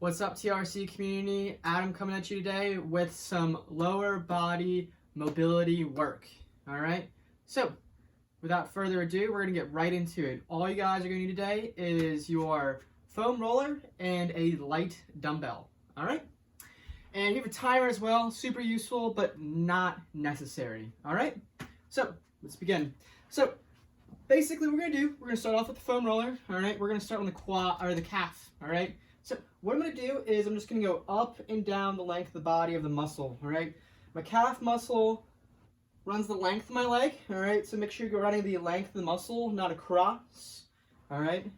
What's up, TRC community? Adam coming at you today with some lower body mobility work. All right, so without further ado, we're gonna get right into it. All you guys are gonna need today is your foam roller and a light dumbbell. All right, and you have a timer as well. Super useful, but not necessary. All right, so let's begin. So basically, what we're gonna start off with the foam roller. All right, we're gonna start on the quad or the calf. All right. So what I'm going to do is I'm just going to go up and down the length of the body of the muscle, all right? My calf muscle runs the length of my leg, all right? So make sure you're running the length of the muscle, not across, all right?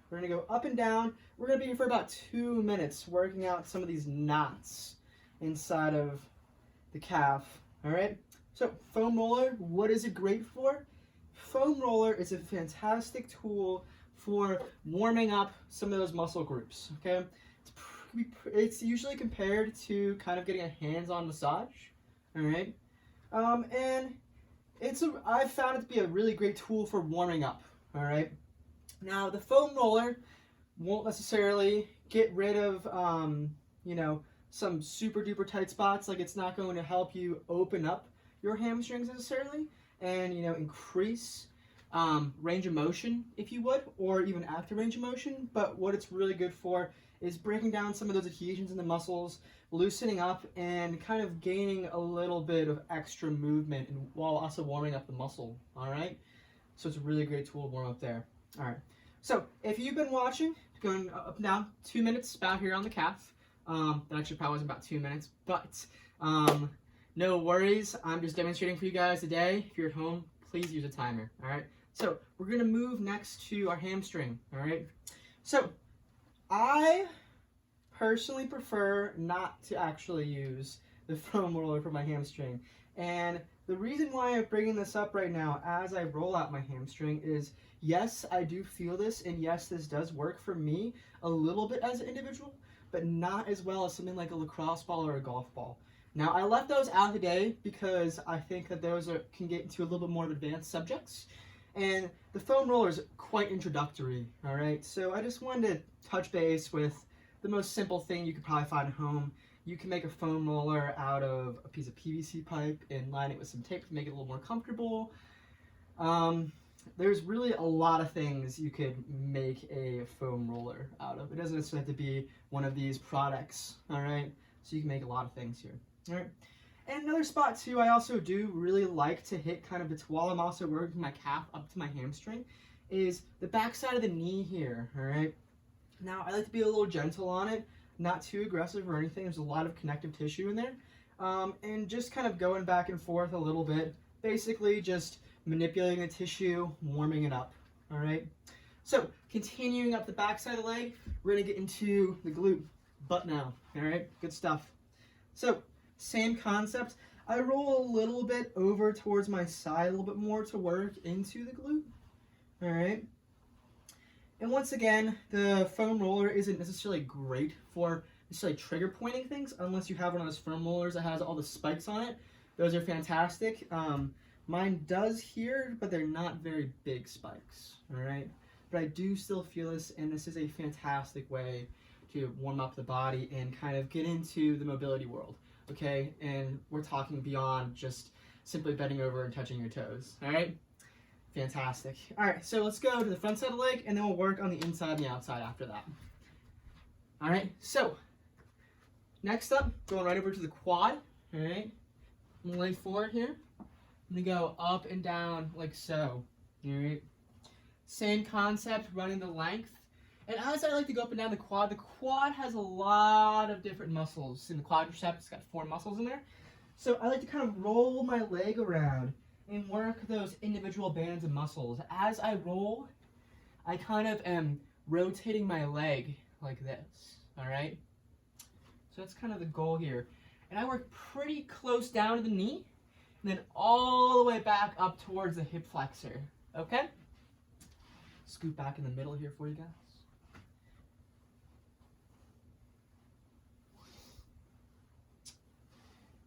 We're going to go up and down. We're going to be here for about 2 minutes working out some of these knots inside of the calf, all right? So foam roller, what is it great for? Foam roller is a fantastic tool for warming up some of those muscle groups, okay? It's usually compared to kind of getting a hands-on massage, all right? And I've found it to be a really great tool for warming up, all right? Now, the foam roller won't necessarily get rid of, some super-duper tight spots. Like, it's not going to help you open up your hamstrings necessarily and, increase range of motion, if you would, or even active range of motion. But what it's really good for is breaking down some of those adhesions in the muscles, loosening up, and kind of gaining a little bit of extra movement while also warming up the muscle, all right? So it's a really great tool to warm up there. All right, so if you've been watching, going up and down, 2 minutes about here on the calf. That actually probably was about 2 minutes, but no worries. I'm just demonstrating for you guys today. If you're at home, please use a timer, all right? So we're gonna move next to our hamstring, all right? So I personally prefer not to actually use the foam roller for my hamstring. And the reason why I'm bringing this up right now as I roll out my hamstring is, yes, I do feel this, and yes, this does work for me a little bit as an individual, but not as well as something like a lacrosse ball or a golf ball. Now, I left those out today because I think that those can get into a little bit more of advanced subjects. And the foam roller is quite introductory, all right? So I just wanted to touch base with the most simple thing you could probably find at home. You can make a foam roller out of a piece of PVC pipe and line it with some tape to make it a little more comfortable. There's really a lot of things you could make a foam roller out of. It doesn't necessarily have to be one of these products, all right? So you can make a lot of things here, all right? And another spot too, I also do really like to hit kind of while I'm also working my calf up to my hamstring, is the back side of the knee here, all right? Now, I like to be a little gentle on it, not too aggressive or anything. There's a lot of connective tissue in there. And just kind of going back and forth a little bit, basically just manipulating the tissue, warming it up, all right? So, continuing up the back side of the leg, we're gonna get into the glute butt now, all right? Good stuff. So, same concept. I roll a little bit over towards my side a little bit more to work into the glute, all right? And once again, the foam roller isn't necessarily great for necessarily trigger pointing things unless you have one of those foam rollers that has all the spikes on it. Those are fantastic. Mine does here, but they're not very big spikes, all right? But I do still feel this, and this is a fantastic way to warm up the body and kind of get into the mobility world. Okay, and we're talking beyond just simply bending over and touching your toes, all right? Fantastic. All right, so let's go to the front side of the leg, and then we'll work on the inside and the outside after that. All right, so next up, going right over to the quad, all right? I'm gonna lay forward here. I'm gonna go up and down like so, all right? Same concept, running the length. And as I like to go up and down the quad has a lot of different muscles. In the quadriceps, it's got 4 muscles in there. So I like to kind of roll my leg around and work those individual bands of muscles. As I roll, I kind of am rotating my leg like this, all right? So that's kind of the goal here. And I work pretty close down to the knee, and then all the way back up towards the hip flexor, okay? Scoot back in the middle here for you guys.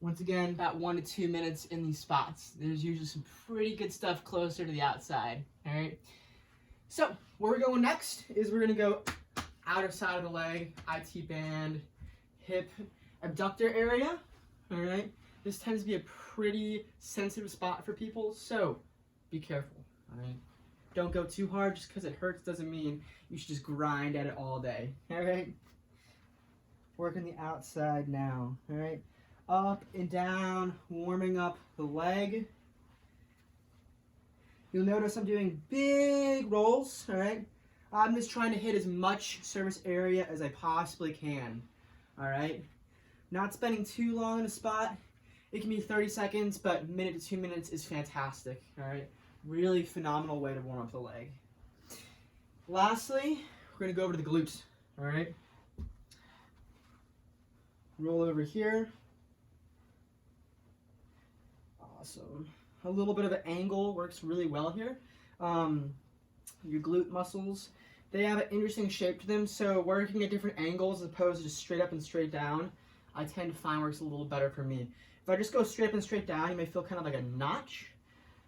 Once again, about 1 to 2 minutes in these spots. There's usually some pretty good stuff closer to the outside, all right? So, where we're going next is we're gonna go outer side of the leg, IT band, hip, abductor area, all right? This tends to be a pretty sensitive spot for people, so be careful, all right? Don't go too hard. Just because it hurts doesn't mean you should just grind at it all day, all right? Working the outside now, all right? Up and down, warming up the leg. You'll notice I'm doing big rolls, all right? I'm just trying to hit as much surface area as I possibly can, all right? Not spending too long in a spot. It can be 30 seconds, but minute to 2 minutes is fantastic, all right? Really phenomenal way to warm up the leg. Lastly, we're gonna go over to the glutes, all right? Roll over here. Awesome. A little bit of an angle works really well here. Your glute muscles, they have an interesting shape to them, so working at different angles as opposed to just straight up and straight down, I tend to find works a little better for me. If I just go straight up and straight down, you may feel kind of like a notch.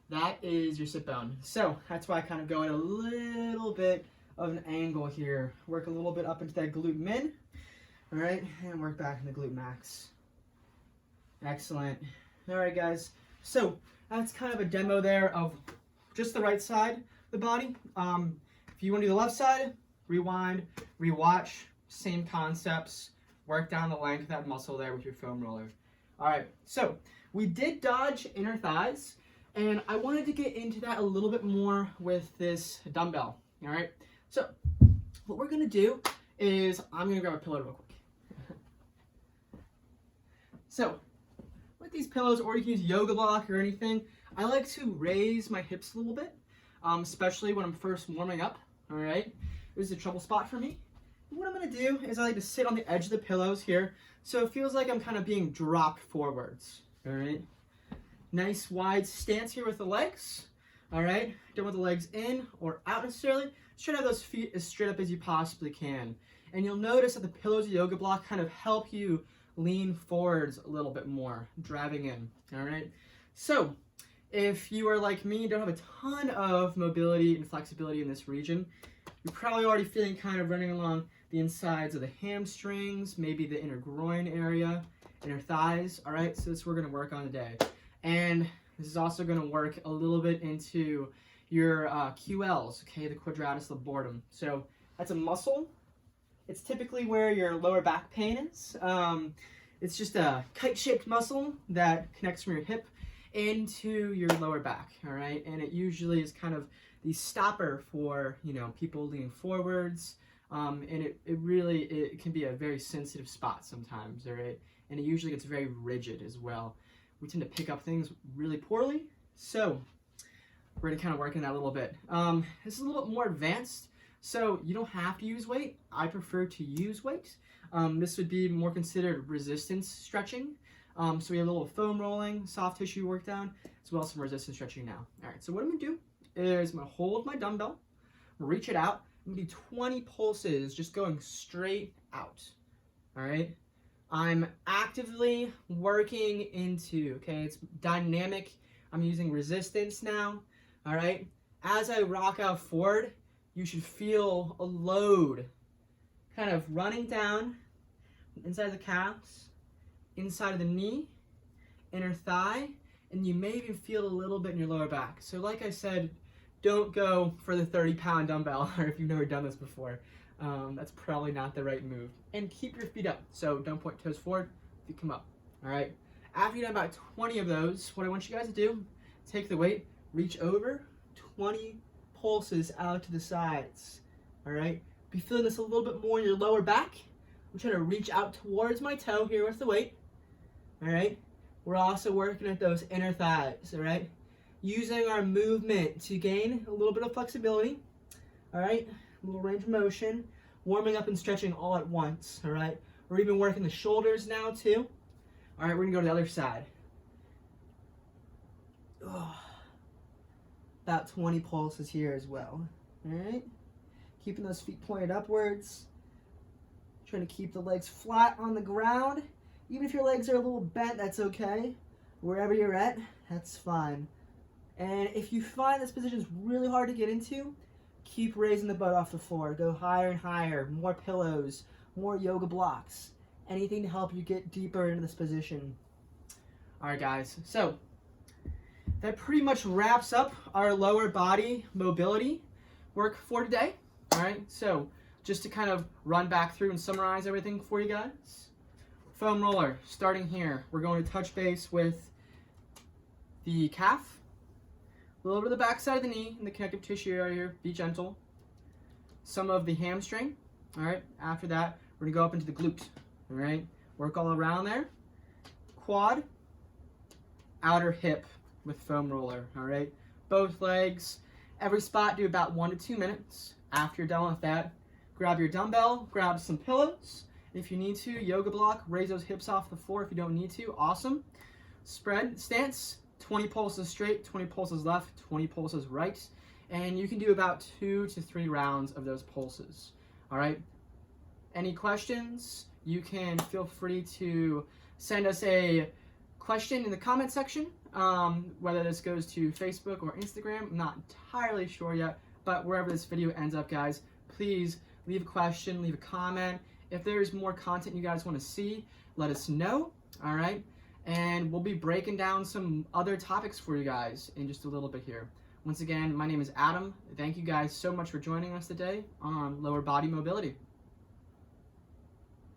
That is your sit bone. So that's why I kind of go at a little bit of an angle here. Work a little bit up into that glute min, all right, and work back in the glute max. Excellent. All right, guys. So that's kind of a demo there of just the right side of the body. If you want to do the left side, rewind, rewatch, same concepts. Work down the length of that muscle there with your foam roller. All right, so we did dodge inner thighs, and I wanted to get into that a little bit more with this dumbbell, all right? So what we're gonna do is I'm gonna grab a pillow real quick. So with these pillows, or you can use yoga block or anything, I like to raise my hips a little bit, especially when I'm first warming up, all right? This is a trouble spot for me. What I'm gonna do is I like to sit on the edge of the pillows here, so it feels like I'm kind of being dropped forwards, all right? Nice wide stance here with the legs, all right? Don't want the legs in or out necessarily. Just try to have those feet as straight up as you possibly can. And you'll notice that the pillows of yoga block kind of help you lean forwards a little bit more, driving in, all right? So if you are like me, don't have a ton of mobility and flexibility in this region, you're probably already feeling kind of running along the insides of the hamstrings, maybe the inner groin area, inner thighs, all right? So this we're gonna work on today. And this is also going to work a little bit into your QLs, okay, the quadratus labortum. So that's a muscle. It's typically where your lower back pain is. It's just a kite-shaped muscle that connects from your hip into your lower back, all right? And it usually is kind of the stopper for, you know, people leaning forwards. And it can be a very sensitive spot sometimes, all right? And it usually gets very rigid as well. We tend to pick up things really poorly, so we're gonna kind of work on that a little bit. This is a little bit more advanced, so you don't have to use weight. I prefer to use weight. This would be more considered resistance stretching. So we have a little foam rolling, soft tissue work down, as well as some resistance stretching now. All right, so what I'm gonna do is I'm gonna hold my dumbbell, reach it out, I'm gonna do 20 pulses, just going straight out, all right? I'm actively working into, okay, it's dynamic. I'm using resistance now, all right? As I rock out forward, you should feel a load kind of running down inside the calves, inside of the knee, inner thigh, and you may even feel a little bit in your lower back. So like I said, don't go for the 30-pound dumbbell, or if you've never done this before. That's probably not the right move. And keep your feet up. So don't point toes forward, feet come up. All right. After you've done about 20 of those, what I want you guys to do, take the weight, reach over, 20 pulses out to the sides. All right. Be feeling this a little bit more in your lower back. I'm trying to reach out towards my toe here with the weight. All right. We're also working at those inner thighs. All right. Using our movement to gain a little bit of flexibility. All right. A little range of motion, warming up and stretching all at once, all right? We're even working the shoulders now too. All right, we're gonna go to the other side. Oh, about 20 pulses here as well, all right? Keeping those feet pointed upwards. Trying to keep the legs flat on the ground. Even if your legs are a little bent, that's okay. Wherever you're at, that's fine. And if you find this position is really hard to get into, Keep raising the butt off the floor. Go higher and higher. More pillows, more yoga blocks. Anything to help you get deeper into this position. All right, guys. So that pretty much wraps up our lower body mobility work for today. All right. So just to kind of run back through and summarize everything for you guys. Foam roller, starting here. We're going to touch base with the calf, a little bit of the back side of the knee and the connective tissue area here. Be gentle. Some of the hamstring. All right. After that, we're going to go up into the glute. All right. Work all around there. Quad, outer hip with foam roller. All right. Both legs. Every spot, do about 1 to 2 minutes. After you're done with that, grab your dumbbell, grab some pillows. If you need to, yoga block, raise those hips off the floor if you don't need to. Awesome. Spread stance, 20 pulses straight, 20 pulses left, 20 pulses right. And you can do about 2 to 3 rounds of those pulses. All right. Any questions? You can feel free to send us a question in the comment section. Whether this goes to Facebook or Instagram, I'm not entirely sure yet. But wherever this video ends up, guys, please leave a question, leave a comment. If there's more content you guys want to see, let us know, all right? And we'll be breaking down some other topics for you guys in just a little bit here. Once again, my name is Adam. Thank you guys so much for joining us today on lower body mobility.